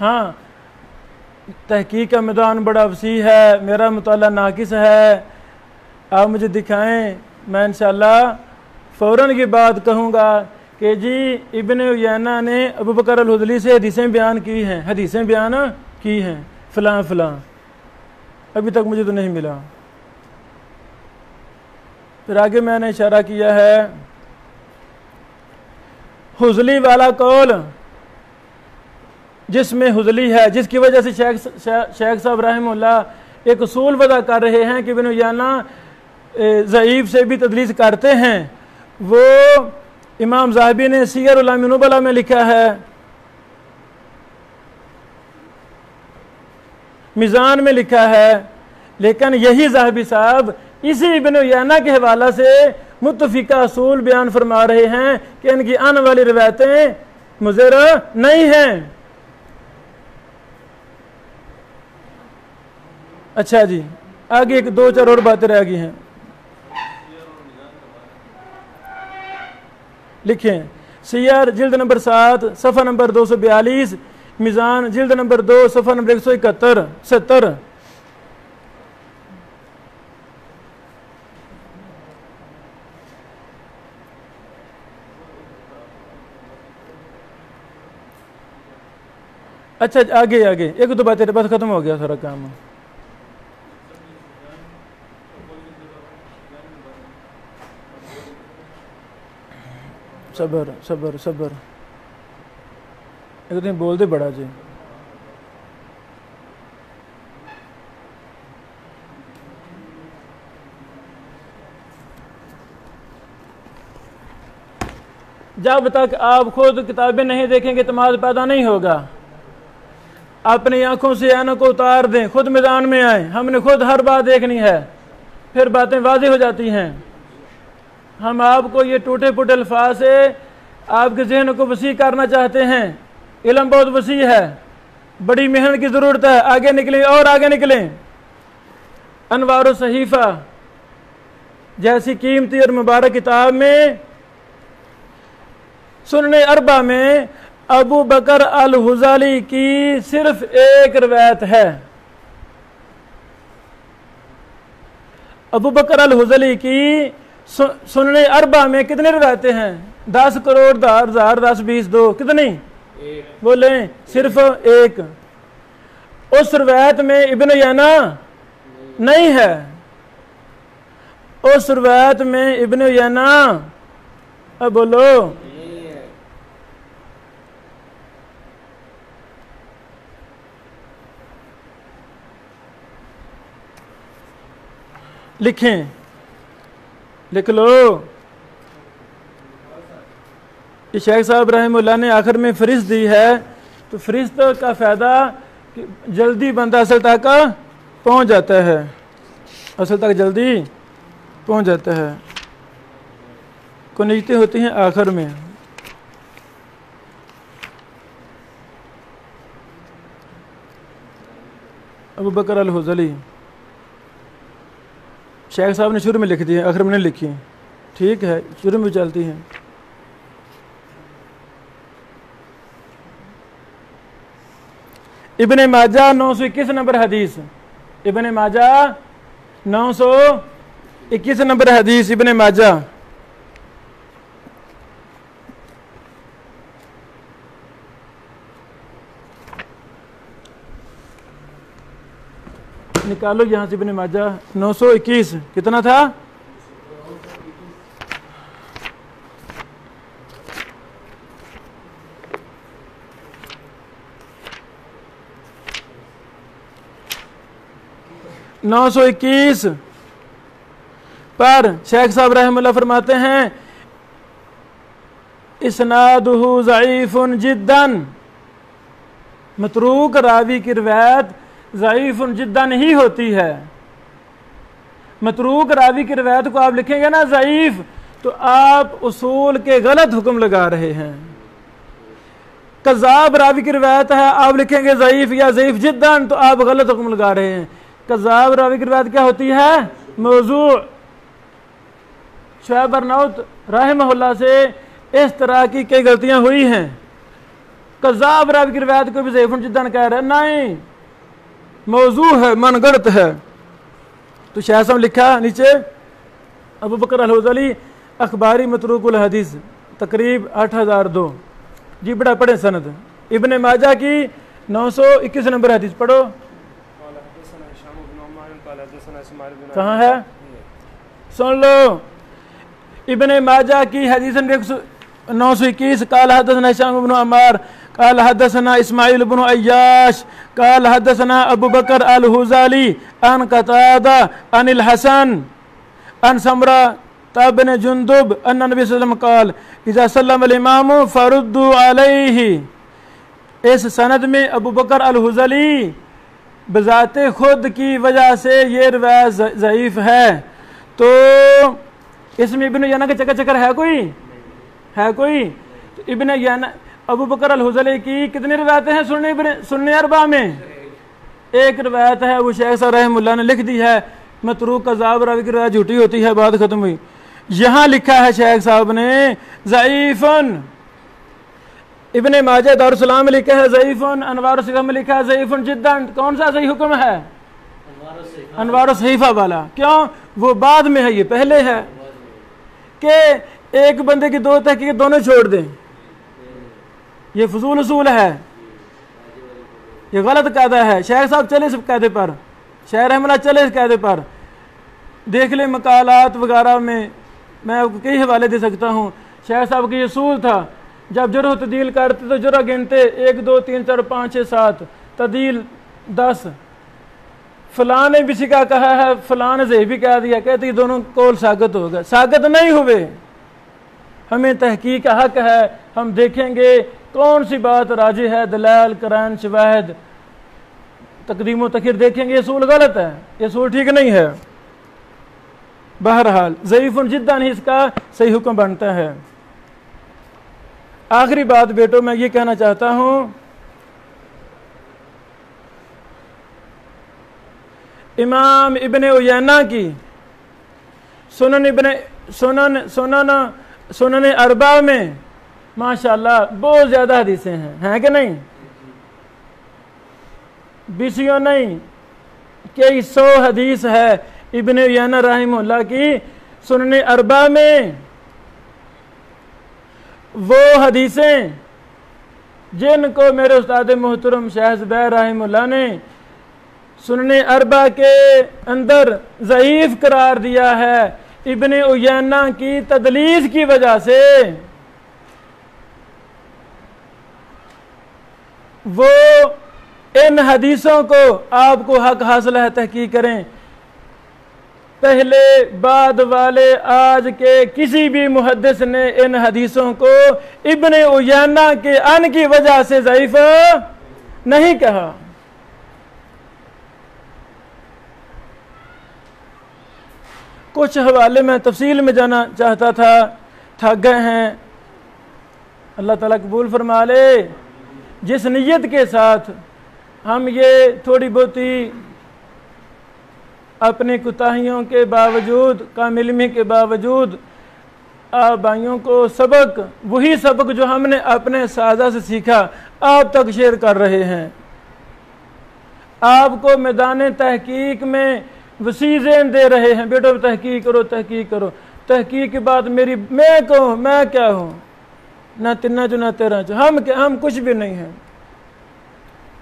ہاں تحقیق کا میدان بڑا وسیع ہے، میرا مطالعہ ناقص ہے، آپ مجھے دکھائیں، میں انشاءاللہ فوراً کی بات کہوں گا کہ جی ابن عیینہ نے ابو بکر الحذلی سے حدیثیں بیان کی ہیں فلاں فلاں، ابھی تک مجھے تو نہیں ملا۔ پھر آگے میں نے اشارہ کیا ہے حذلی والا قول جس میں حذلی ہے، جس کی وجہ سے شیخ صاحب رحمہ اللہ ایک اصول وضع کر رہے ہیں کہ ابن عیینہ ضعیف سے بھی تدلیس کرتے ہیں، وہ امام ذہبی نے سیر اعلام نبلاء میں لکھا ہے، میزان میں لکھا ہے، لیکن یہی ذہبی صاحب اسی ابن عیینہ کے حوالہ سے متفقہ اصول بیان فرما رہے ہیں کہ ان کی آنے والی روایتیں مضر نہیں ہیں۔ اچھا جی آگے ایک دو چار اور باتیں رہ گئی ہیں، لکھیں سیر جلد نمبر 7 صفحہ نمبر 242، میزان جلد نمبر 2 صفحہ نمبر 171-70۔ اچھا آگے ایک دو باتیں بس ختم ہو گیا سارا کام۔ صبر صبر صبر، ایک دن بول دے بڑا جی۔ جب تک آپ خود کتابیں نہیں دیکھیں گے اعتماد پیدا نہیں ہوگا۔ اپنی آنکھوں سے عینوں کو اتار دیں، خود میدان میں آئیں، ہم نے خود ہر بات دیکھنی ہے، پھر باتیں واضح ہو جاتی ہیں۔ ہم آپ کو یہ ٹوٹے پھوٹے الفاظ سے آپ کے ذہن کو وسیع کرنا چاہتے ہیں، علم بہت وسیع ہے، بڑی محنت کی ضرورت ہے، آگے نکلیں اور آگے نکلیں۔ انوار الصحیفہ جیسی قیمتی اور مبارک کتاب میں سنن اربع میں ابو بکر الحذلی کی صرف ایک روایت ہے۔ ابو بکر الحذلی کی سنن اربع میں کتنے روایتیں ہیں؟ 10 کروڑ 10,000 10 20 2 کتنی بولیں؟ صرف ایک۔ اس روایت میں ابن عیینہ نہیں ہے، اس روایت میں ابن عیینہ اب بولو لکھیں، لکھ لو۔ یہ شیخ صاحب رحمہ اللہ نے آخر میں فہرست دی ہے، تو فہرست کا فائدہ کہ جلدی بندہ اصل تک پہنچ جاتا ہے، اصل تک جلدی پہنچ جاتا ہے۔ کنیجتیں ہوتی ہیں آخر میں۔ ابو بکر الحذلی شیخ صاحب نے شروع میں لکھ دی ہے، آخر میں نہیں لکھی، ٹھیک ہے، شروع میں چلتی ہیں۔ ابن ماجہ 921 نمبر حدیث، ابن ماجہ 921 نمبر حدیث، ابن ماجہ۔ نکالو یہاں سے ابن ماجہ 921 کتنا تھا؟ نو سو 21 پر شیخ صاحب رحمہ اللہ فرماتے ہیں اسنادہ ضعیف جدا، متروک راوی کی روایت ضعیف جدا ہی ہوتی ہے۔ متروک راوی کی روایت کو آپ لکھیں گے نا ضعیف، تو آپ اصول کے غلط حکم لگا رہے ہیں۔ کذاب راوی کی روایت ہے، آپ لکھیں گے ضعیف یا ضعیف جدا، تو آپ غلط حکم لگا رہے ہیں۔ کذاب راوی کی روایت کیا ہوتی ہے؟ موضوع۔ شعیب ارناؤت رحمہ اللہ سے اس طرح کی کئی غلطیاں ہوئی ہیں، کذاب راوی کی روایت کو بھی ضعیف جدا کہہ رہا ہے، نہیں موضوع ہے، من گڑت ہے۔ تو شیخ صاحب لکھا نیچے ابو بکر الحذلی اخباری متروک الحدیث تقریب 8002۔ جی بڑا پڑھیں سند ابن ماجہ کی 921 نمبر حدیث پڑھو، کہاں ہے سن لو، ابن ماجہ کی حدیث 921 قال حدثنا هشام بن عمار قال حدثنا اسماعیل بن عیاش قال حدثنا ابو بکر الحذلی عن قتادہ عن الحسن عن سمرہ بن جندب ان نبی صلی اللہ علیہ وسلم قال اذا سلم الامام فردوا علیہ۔ اس سند میں ابو بکر الحذلی بذات خود کی وجہ سے یہ روایت ضعیف ہے۔ تو اس میں ابن یانا کا چکر ہے کوئی ابن یانا ابو بکر الحذلی کی کتنی روایتیں ہیں سنن اربعہ میں؟ ایک روایت ہے، وہ شیخ صاحب رحمہ اللہ نے لکھ دی ہے، متروک کذاب راوی کی روایت جھوٹی ہوتی ہے، بات ختم ہوئی۔ یہاں لکھا ہے شیخ صاحب نے ضعیفن، ابن ماجہ دارالسلام میں لکھا ہے ضعیفن، انوار الصحیفہ میں لکھا ہے ضعیفن جدا۔ کون سا صحیح حکم ہے؟ انوار الصحیفہ والا۔ کیوں؟ وہ بعد میں ہے، یہ پہلے ہے کہ ایک بندے کی دو تحقیق دونوں چھوڑ دیں، یہ فضول اصول ہے، یہ غلط قاعدہ ہے۔ شیخ صاحب چلے اس قاعدے پر، شیخ رحمہ اللہ چلے اس قاعدے پر، دیکھ لیں مقالات وغیرہ میں آپ کو کئی حوالے دے سکتا ہوں۔ شیخ صاحب کا یہ اصول تھا، جب جرح و تعدیل کرتے تو جرح گنتے 1 2 3 4 5 6 7، تعدیل 10، فلاں نے بھی سکا کہا ہے، فلاں نے ضعیف بھی کہہ دیا، کہتے یہ دونوں قول ثابت ہو گئے، ثابت نہیں ہوئے۔ ہمیں تحقیق کا حق ہے، ہم دیکھیں گے کون سی بات راجح ہے، دلائل قرائن شواہد تقدیم و تاخیر دیکھیں گے۔ یہ اصول غلط ہے، یہ اصول ٹھیک نہیں ہے۔ بہرحال ضعیف جدا ہی اس کا صحیح حکم بنتا ہے۔ آخری بات بیٹو میں یہ کہنا چاہتا ہوں، امام ابن عیینہ کی سنن اربعہ میں ماشاءاللہ بہت زیادہ حدیثیں ہیں کہ نہیں؟ بیسیوں نہیں، کئی 100 حدیث ہے ابن عیینہ رحمہ اللہ کی سنن اربعہ میں۔ وہ حدیثیں جن کو میرے استاد محترم شیخ زبیر رحمہ اللہ نے سنن اربعہ کے اندر ضعیف قرار دیا ہے ابن عیینہ کی تدلیس کی وجہ سے، وہ ان حدیثوں کو آپ کو حق حاصل ہے تحقیق کریں۔ پہلے بعد والے آج کے کسی بھی محدث نے ان حدیثوں کو ابن عیینہ کے ان کی وجہ سے ضعیف نہیں کہا۔ کچھ حوالے میں تفصیل میں جانا چاہتا تھا، تھک گئے ہیں، اللہ تعالیٰ قبول فرما لے۔ جس نیت کے ساتھ ہم یہ تھوڑی بہتی اپنی کوتاہیوں کے باوجود، کم علمی کے باوجود آپ بھائیوں کو سبق، وہی سبق جو ہم نے اپنے اساتذہ سے سیکھا آپ تک شیئر کر رہے ہیں، آپ کو میدان تحقیق میں وسیع ذہن دے رہے ہیں، بیٹو تحقیق کرو تحقیق کرو۔ تحقیق کی بات میری میں کہوں، میں کیا ہوں، نہ تنہ جو نہ تیرہ جو، ہم کچھ بھی نہیں ہیں۔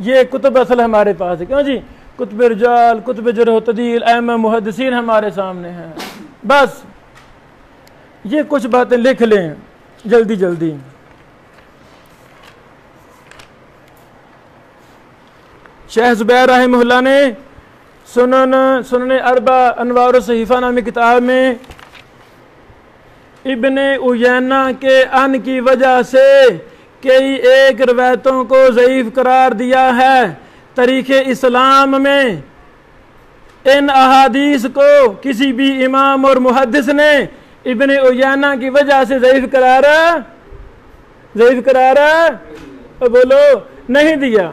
یہ کتب اصل ہمارے پاس ہے، کیوں جی؟ کتب رجال، کتب جرح و تعدیل، ائمہ محدثین ہمارے سامنے ہیں، بس یہ کچھ باتیں لکھ لیں جلدی جلدی۔ شیخ زبیر رحمہ اللہ نے سنن اربعہ انوار الصحیفہ نامی کتاب میں ابن عیینہ کے ان کی وجہ سے کئی ایک روایتوں کو ضعیف قرار دیا ہے۔ تاریخ اسلام میں ان احادیث کو کسی بھی امام اور محدث نے ابن عیینہ کی وجہ سے ضعیف قرار بولو نہیں دیا۔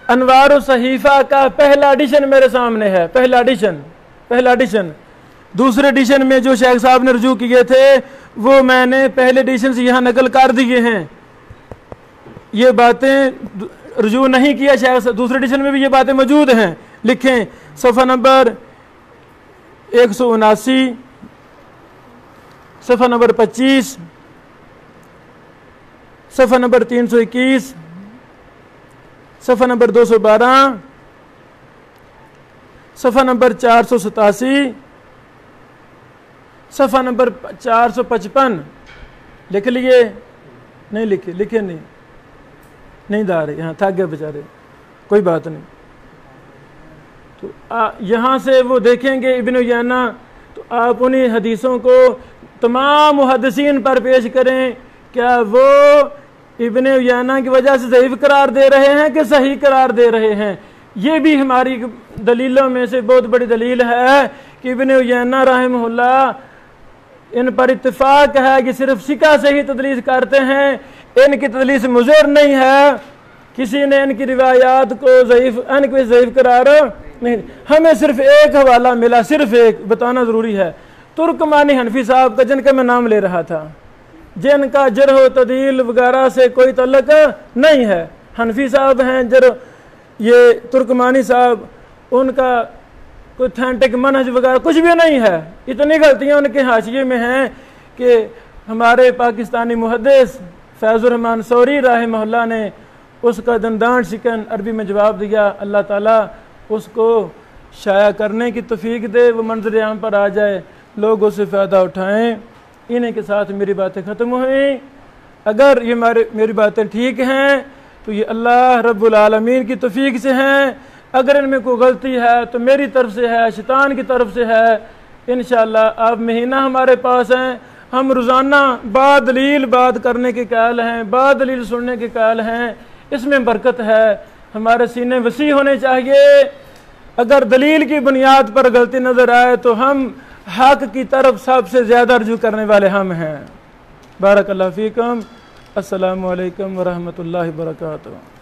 انوار الصحیفہ کا پہلا ایڈیشن میرے سامنے ہے، پہلا ایڈیشن۔ دوسرے ایڈیشن میں جو شیخ صاحب نے رجوع کیے تھے وہ میں نے پہلے ایڈیشن سے یہاں نقل کر دیے ہیں، یہ باتیں رجوع نہیں کیا شاید دوسرے ایڈیشن میں بھی یہ باتیں موجود ہیں، لکھیں صفحہ نمبر 179، صفحہ نمبر 25، صفحہ نمبر 321، صفحہ نمبر 212، صفحہ نمبر 487، صفحہ نمبر 455۔ لکھ لیے؟ نہیں لکھے نہیں دا رہے، یہاں تھک گئے بیچارے، کوئی بات نہیں۔ تو یہاں سے وہ دیکھیں گے ابن عیینہ، تو آپ انہی حدیثوں کو تمام محدثین پر پیش کریں، کیا وہ ابن عیینہ کی وجہ سے ضعیف قرار دے رہے ہیں کہ صحیح قرار دے رہے ہیں؟ یہ بھی ہماری دلیلوں میں سے بہت بڑی دلیل ہے کہ ابن عیینہ رحمہ اللہ ان پر اتفاق ہے کہ صرف ثقہ سے ہی تدلیس کرتے ہیں، ان کی تدلیس مضر نہیں ہے، کسی نے ان کی روایات کو ضعیف قرار نہیں۔ ہمیں صرف ایک حوالہ ملا، صرف ایک بتانا ضروری ہے، ترکمانی حنفی صاحب کا، جن کا میں نام لے رہا تھا، جن کا جرح و تعدیل وغیرہ سے کوئی تعلق نہیں ہے، حنفی صاحب ہیں یہ ترکمانی صاحب، ان کا کوئی تھینٹک منہج وغیرہ کچھ بھی نہیں ہے۔ اتنی غلطیاں ان کے حاشیے میں ہیں کہ ہمارے پاکستانی محدث فیض الرحمن سوری رحمہ اللہ نے اس کا دندان شکن عربی میں جواب دیا۔ اللہ تعالیٰ اس کو شائع کرنے کی توفیق دے، وہ منظر عام پر آ جائے، لوگ اس سے فائدہ اٹھائیں۔ انہیں کے ساتھ میری باتیں ختم ہوئیں۔ اگر یہ میری باتیں ٹھیک ہیں تو یہ اللہ رب العالمین کی توفیق سے ہیں، اگر ان میں کوئی غلطی ہے تو میری طرف سے ہے، شیطان کی طرف سے ہے۔ انشاءاللہ آپ مہینہ ہمارے پاس ہیں، ہم روزانہ با دلیل بات کرنے کے قائل ہیں، با دلیل سننے کے قائل ہیں، اس میں برکت ہے۔ ہمارے سینے وسیع ہونے چاہیے، اگر دلیل کی بنیاد پر غلطی نظر آئے تو ہم حق کی طرف سب سے زیادہ رجوع کرنے والے ہم ہیں۔ بارک اللہ فیکم، السلام علیکم ورحمۃ اللہ وبرکاتہ۔